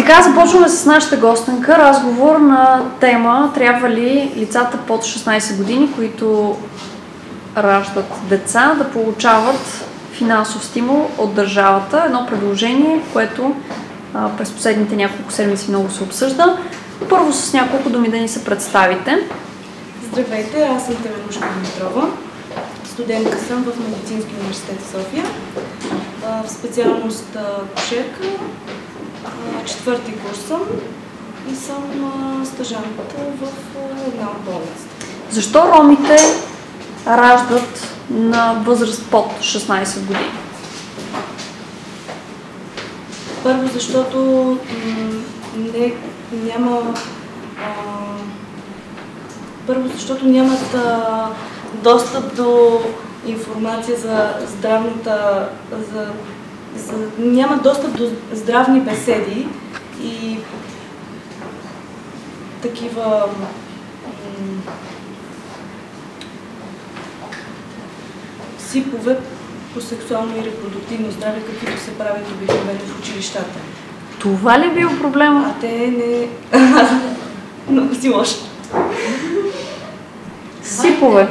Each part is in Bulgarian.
така започваме с нашата гостенка. Разговор на тема: трябва ли лицата под 16 години, които раждат деца, да получават финансов стимул от държавата? Едно предложение, което през последните няколко седмици много се обсъжда. Първо с няколко думи да ни се представите. Здравейте, аз съм Теменушка Димитрова. Студентка съм в Медицински университет в София. В специалност акушерка. Четвърти курс съм и съм стажантка в една от болниците. Защо ромите раждат на възраст под 16 години? Първо, защото нямат достъп до информация за здравната, нямат достъп до здравни беседи и такива СИП-ове по сексуално и репродуктивно здраве, каквито се правят обикновено в училищата. Това ли бил проблема? А те не... Много си лошо. СИП-ове.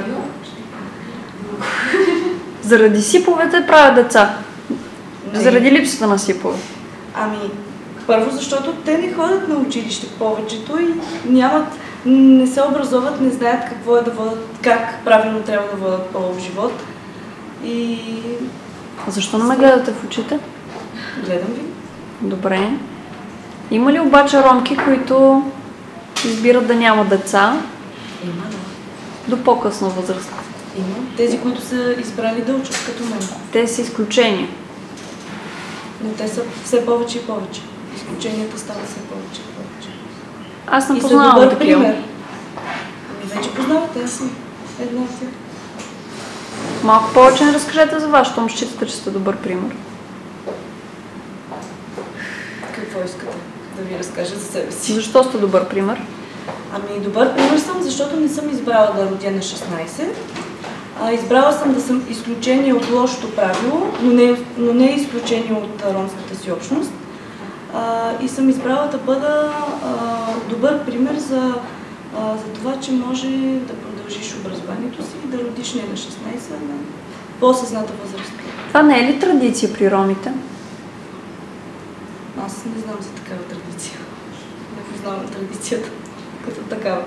Заради СИП-овете правят деца. Не. Заради липсата на СИП-ове. Ами, първо, защото те не ходят на училище повечето и не се образоват, не знаят какво е да водят, как правилно трябва да водят полов живот. И... Защо не ме гледате в очите? Гледам ви. Добре. Има ли обаче ромки, които избират да няма деца? Има, да. До по-късна възраст? Има. Тези, които са избрали да учат като мен. Те са изключения. Но те са все повече и повече. Изключенията стават все повече и повече. Аз не И са познавам добър такива. пример. Ами вече познавате, аз съм една от тях. Малко повече не разкажете за вас, щом считате, че сте добър пример. Какво искате да ви разкажа за себе си? Защо сте добър пример? Ами добър пример съм, защото не съм избрала да родя на 16. Избрала съм да съм изключение от лошото правило, но не изключение от ромската си общност. И съм избрала да бъда добър пример за това, че може да продължиш образованието си и да родиш не на 16, а на по-осъзната възраст. Това не е ли традиция при ромите? Аз не знам за такава традиция. Не познавам традицията като такава.